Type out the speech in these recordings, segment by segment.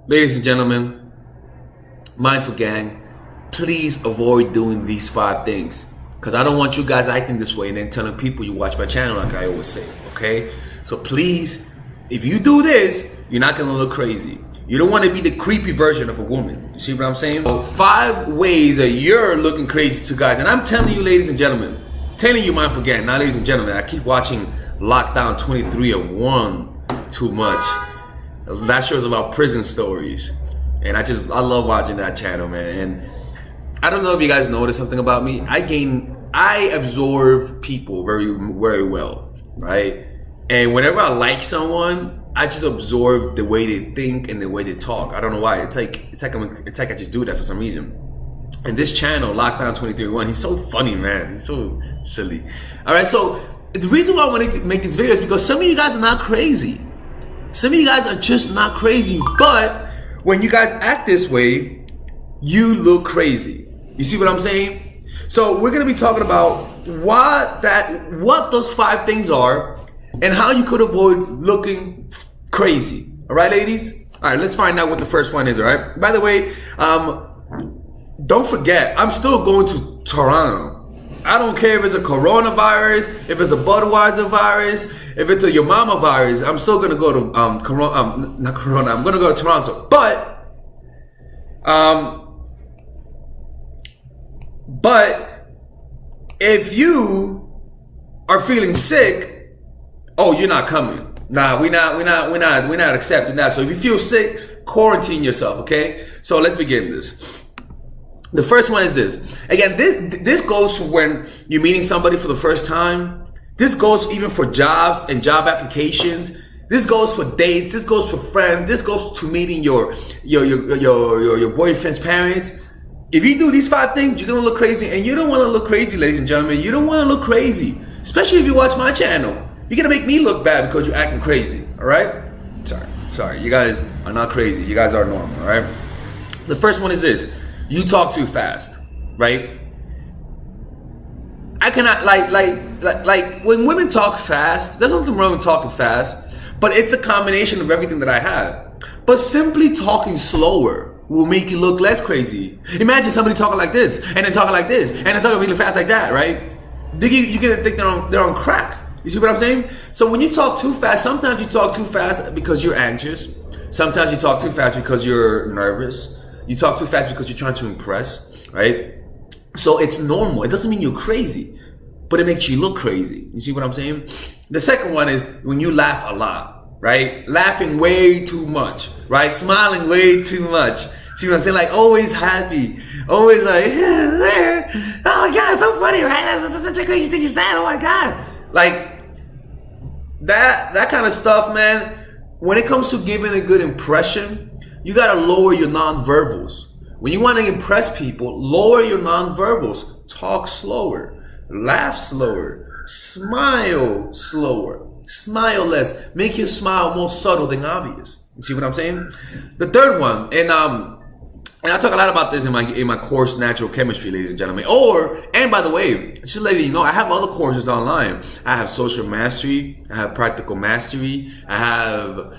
Ladies and gentlemen, Mindful Gang, please avoid doing these 5 things. Because I don't want you guys acting this way and then telling people you watch my channel like I always say, okay? So please, if you do this, you're not gonna look crazy. You don't want to be the creepy version of a woman. You see what I'm saying? So 5 ways that you're looking crazy to guys. And I'm telling you, ladies and gentlemen, telling you Mindful Gang, now ladies and gentlemen, I keep watching Lockdown 2301 too much. That show is about prison stories. And I love watching that channel, man. And I don't know if you guys noticed something about me. I absorb people very, very well, right? And whenever I like someone, I just absorb the way they think and the way they talk. I don't know why. It's like I just do that for some reason. And this channel, Lockdown 2301, he's so funny, man. He's so silly. All right, so the reason why I want to make this video is because some of you guys are not crazy. Some of you guys are just not crazy, but when you guys act this way, you look crazy. You see what I'm saying? So we're gonna be talking about what those 5 things are and how you could avoid looking crazy. All right, ladies? All right, let's find out what the first one is, all right? By the way, don't forget, I'm still going to Toronto. I don't care if it's a coronavirus, if it's a Budweiser virus, if it's a your mama virus. I'm still gonna go to not Corona. I'm gonna go to Toronto. But if you are feeling sick, oh, you're not coming. Nah, we're not accepting that. So if you feel sick, quarantine yourself. Okay. So let's begin this. The first one is this. Again, this goes for when you're meeting somebody for the first time. This goes even for jobs and job applications. This goes for dates. This goes for friends. This goes to meeting your boyfriend's parents. If you do these 5 things, you're gonna look crazy, and you don't want to look crazy, ladies and gentlemen. You don't want to look crazy, especially if you watch my channel. You're gonna make me look bad because you're acting crazy. All right? Sorry. You guys are not crazy. You guys are normal. All right? The first one is this. You talk too fast, right? I cannot like when women talk fast, there's nothing wrong with talking fast, but it's the combination of everything that I have. But simply talking slower will make you look less crazy. Imagine somebody talking like this, and then talking like this, and then talking really fast like that, right? You're gonna think they're on crack. You see what I'm saying? So when you talk too fast, sometimes you talk too fast because you're anxious. Sometimes you talk too fast because you're nervous. You talk too fast because you're trying to impress, right? So it's normal. It doesn't mean you're crazy, but it makes you look crazy. You see what I'm saying? The second one is when you laugh a lot, right? Laughing way too much, right? Smiling way too much. See what I'm saying? Like always happy, always like, oh my God, it's so funny, right? That's such a crazy thing you said. Oh my God, like that kind of stuff, man. When it comes to giving a good impression, you gotta lower your non-verbals. When you want to impress people, lower your non-verbals. Talk slower, laugh slower, smile slower, smile less. Make your smile more subtle than obvious. You see what I'm saying? The third one, and I talk a lot about this in my course, Natural Chemistry, ladies and gentlemen. And by the way, just to let you know, I have other courses online. I have Social Mastery, I have Practical Mastery, I have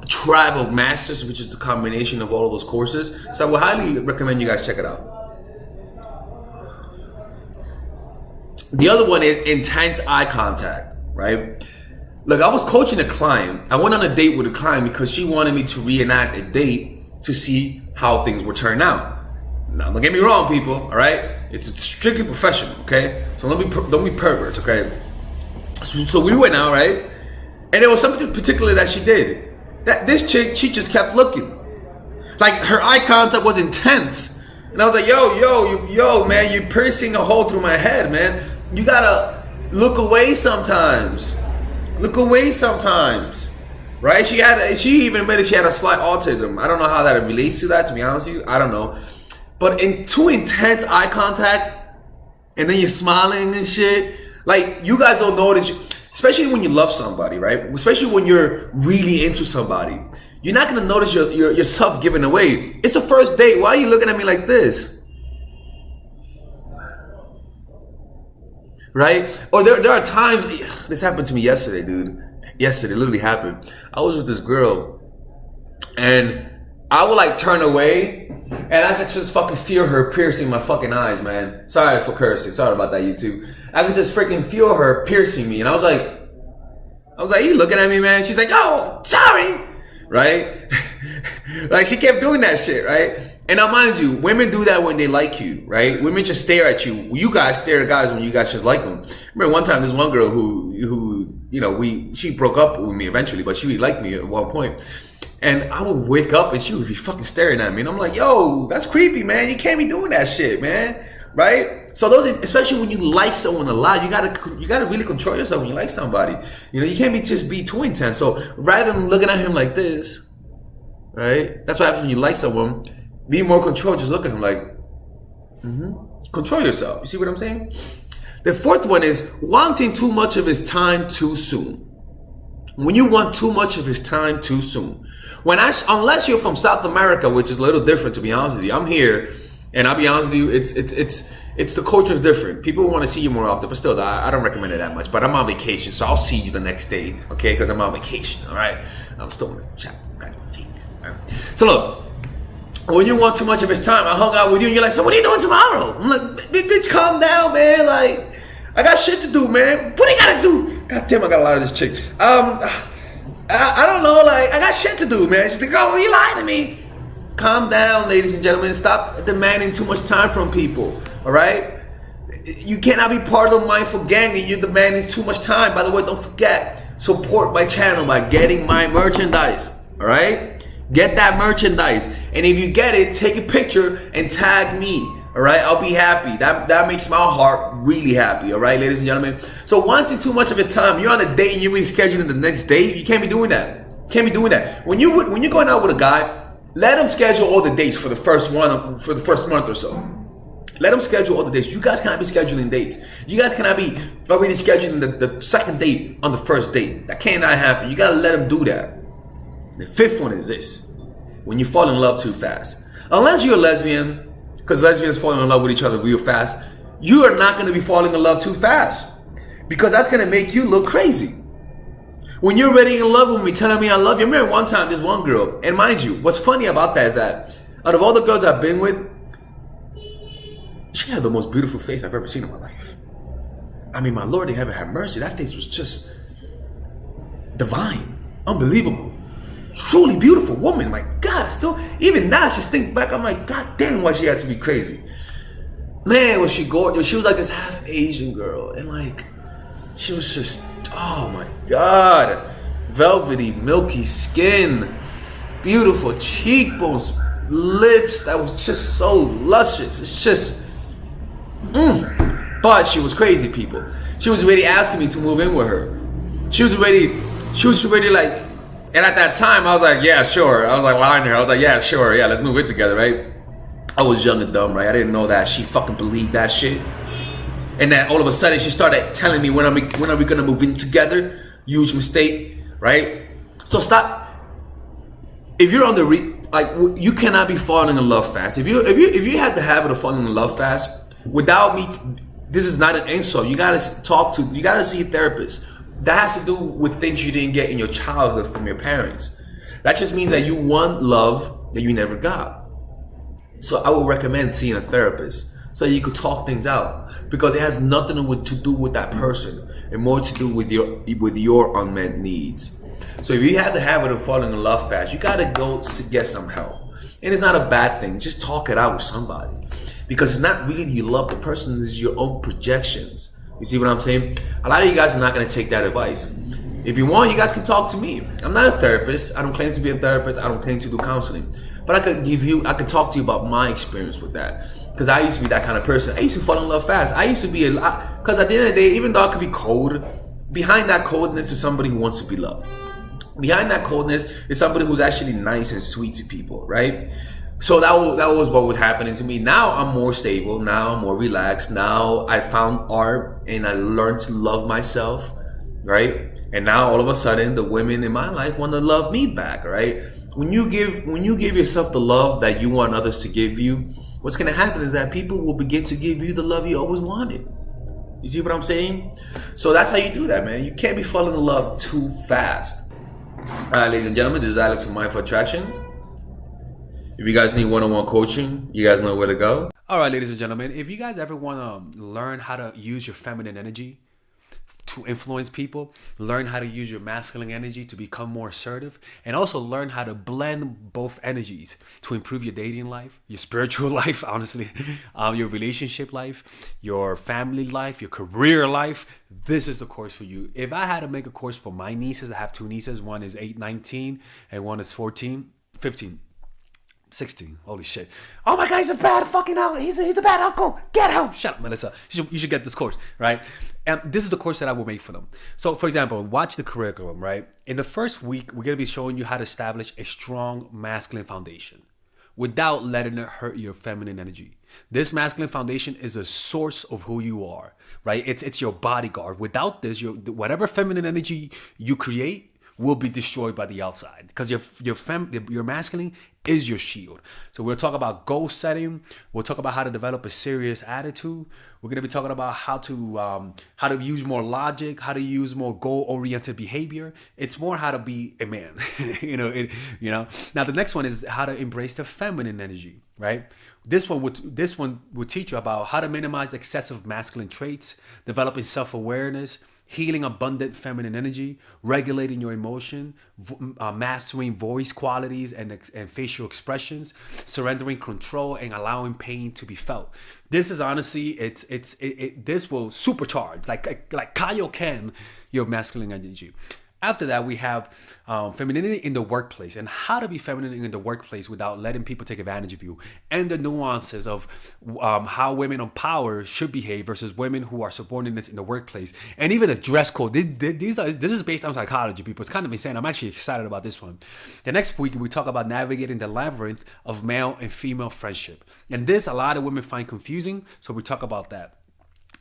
Tribe of Masters, which is a combination of all of those courses. So I would highly recommend you guys check it out. The other one is intense eye contact, right? Look, I was coaching a client. I went on a date with a client because she wanted me to reenact a date to see how things would turn out. Now, don't get me wrong, people, all right? It's strictly professional, okay? So don't be perverts, okay? So we went out, right? And there was something particular that she did. That this chick, she just kept looking. Like her eye contact was intense. And I was like, yo, man, you're piercing a hole through my head, man. You gotta look away sometimes. Look away sometimes. Right? She even admitted she had a slight autism. I don't know how that relates to that, to be honest with you. I don't know. But in too intense eye contact, and then you're smiling and shit. Like, you guys don't notice, especially when you love somebody, right? Especially when you're really into somebody. You're not gonna notice yourself giving away. It's a first date. Why are you looking at me like this? Right? Or there are times, this happened to me yesterday, dude. Yesterday, literally happened. I was with this girl, and I would like turn away, and I could just fucking feel her piercing my fucking eyes, man. Sorry for cursing. Sorry about that, YouTube. I could just freaking feel her piercing me, and I was like, you looking at me, man? She's like, oh, sorry, right? Like she kept doing that shit, right? And now, mind you, women do that when they like you, right? Women just stare at you. You guys stare at guys when you guys just like them. Remember one time, there's one girl who you know, she broke up with me eventually, but she really liked me at one point. And I would wake up and she would be fucking staring at me, and I'm like, yo, that's creepy, man. You can't be doing that shit, man, right? So those, especially when you like someone a lot, you gotta really control yourself when you like somebody. You know, you can't just be too intense. So rather than looking at him like this, right? That's what happens when you like someone. Be more controlled. Just look at him like, control yourself. You see what I'm saying? The fourth one is wanting too much of his time too soon. When you want too much of his time too soon. Unless you're from South America, which is a little different, to be honest with you. I'm here, and I'll be honest with you, it's the culture is different. People want to see you more often, but still, I don't recommend it that much. But I'm on vacation, so I'll see you the next day, okay? Because I'm on vacation, all right? I'm still in the chat. So look. When you want too much of his time, I hung out with you and you're like, so what are you doing tomorrow? I'm like, bitch, calm down, man. Like, I got shit to do, man. What do you gotta do? God damn, I got a lot of this chick. I don't know, like, I got shit to do, man. She's like, oh, you lying to me. Calm down, ladies and gentlemen. Stop demanding too much time from people, all right? You cannot be part of the Mindful Gang and you're demanding too much time. By the way, don't forget, support my channel by getting my merchandise, all right? Get that merchandise, and if you get it, take a picture and tag me. All right, I'll be happy. That makes my heart really happy. All right, ladies and gentlemen. So wanting too much of his time, you're on a date and you're rescheduling the next date. You can't be doing that. Can't be doing that. When you're going out with a guy, let him schedule all the dates for the first month or so. Let him schedule all the dates. You guys cannot be scheduling dates. You guys cannot be already scheduling the second date on the first date. That cannot happen. You gotta let him do that. The fifth one is this: when you fall in love too fast. Unless you're a lesbian, because lesbians fall in love with each other real fast, you are not going to be falling in love too fast, because that's going to make you look crazy. When you're already in love with me, telling me I love you. I remember one time, this one girl, and mind you, what's funny about that is that out of all the girls I've been with, she had the most beautiful face I've ever seen in my life. I mean, my Lord in heaven have mercy. That face was just divine, unbelievable. Truly beautiful woman. My God, still, even now, she thinks back, I'm like, God damn, why she had to be crazy. Man, was she gorgeous. She was like this half Asian girl, and like, she was just, oh my God, velvety, milky skin, beautiful cheekbones, lips that was just so luscious. It's just, But she was crazy, people. She was already asking me to move in with her. She was already like, and at that time, I was like, yeah, sure. I was like lying to her. I was like, yeah, sure. Yeah, let's move in together, right? I was young and dumb, right? I didn't know that she fucking believed that shit. And then all of a sudden, she started telling me, when are we going to move in together? Huge mistake, right? So stop. If you're on the, you cannot be falling in love fast. If you had the habit of falling in love fast, without me, this is not an insult. You got to see a therapist. That has to do with things you didn't get in your childhood from your parents. That just means that you want love that you never got. So I would recommend seeing a therapist so you could talk things out, because it has nothing to do with that person and more to do with your unmet needs. So if you have the habit of falling in love fast, you gotta go get some help. And it's not a bad thing. Just talk it out with somebody, because it's not really you love the person, it's your own projections. You see what I'm saying? A lot of you guys are not going to take that advice. If you want, you guys can talk to me. I'm not a therapist. I don't claim to be a therapist. I don't claim to do counseling. But I could talk to you about my experience with that. Because I used to be that kind of person. I used to fall in love fast. I used to be because at the end of the day, even though I could be cold, behind that coldness is somebody who wants to be loved. Behind that coldness is somebody who's actually nice and sweet to people, right? So that was what was happening to me. Now I'm more stable. Now I'm more relaxed. Now I found art and I learned to love myself, right? And now all of a sudden the women in my life want to love me back, right? When you give yourself the love that you want others to give you, what's going to happen is that people will begin to give you the love you always wanted. You see what I'm saying? So that's how you do that, man. You can't be falling in love too fast. All right, ladies and gentlemen, this is Alex from Mindful Attraction. If you guys need one-on-one coaching, you guys know where to go. All right, ladies and gentlemen, if you guys ever want to learn how to use your feminine energy to influence people, learn how to use your masculine energy to become more assertive, and also learn how to blend both energies to improve your dating life, your spiritual life, honestly, your relationship life, your family life, your career life, this is the course for you. If I had to make a course for my nieces, I have two nieces, one is 8, 19, and one is 14, 15. 16. Holy shit. Oh my God, he's a bad fucking uncle. He's a bad uncle. Get him. Shut up, Melissa. You should get this course, right? And this is the course that I will make for them. So, for example, watch the curriculum, right? In the first week, we're going to be showing you how to establish a strong masculine foundation without letting it hurt your feminine energy. This masculine foundation is a source of who you are, right? It's your bodyguard. Without this, whatever feminine energy you create will be destroyed by the outside, because your masculine is your shield. So we'll talk about goal setting. We'll talk about how to develop a serious attitude. We're going to be talking about how to use more logic, how to use more goal-oriented behavior. It's more how to be a man. Now the next one is how to embrace the feminine energy, right? This one would teach you about how to minimize excessive masculine traits, developing self-awareness, healing abundant feminine energy, regulating your emotion, mastering voice qualities and facial expressions, surrendering control, and allowing pain to be felt. This is honestly, this will supercharge, like Kaioken, your masculine energy. After that, we have femininity in the workplace and how to be feminine in the workplace without letting people take advantage of you, and the nuances of how women of power should behave versus women who are subordinates in the workplace, and even the dress code. This is based on psychology, people. It's kind of insane. I'm actually excited about this one. The next week, we talk about navigating the labyrinth of male and female friendship. And this, a lot of women find confusing, so we talk about that.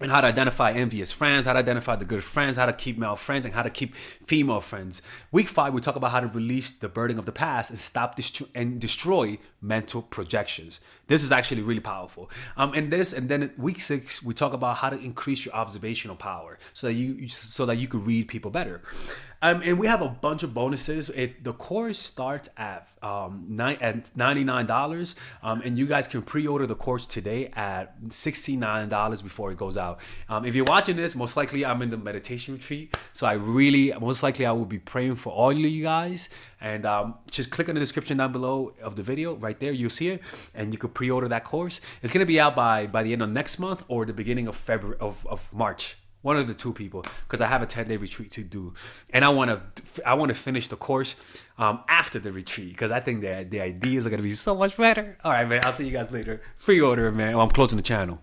And how to identify envious friends, how to identify the good friends, how to keep male friends, and how to keep female friends. Week 5, we talk about how to release the burden of the past and stop and destroy mental projections. This is actually really powerful. And then week 6, we talk about how to increase your observational power so that you can read people better. And we have a bunch of bonuses. The course starts at $99, and you guys can pre-order the course today at $69 before it goes out. If you're watching this, most likely I'm in the meditation retreat, so most likely I will be praying for all of you guys. And just click on the description down below of the video. Right there, you'll see it, and you can pre-order that course. It's gonna be out by the end of next month or the beginning of February of March. One of the two, people, because I have a 10-day retreat to do, and I want to finish the course after the retreat, because I think the ideas are gonna be so much better. All right, man. I'll see you guys later. Pre-order, man. I'm closing the channel.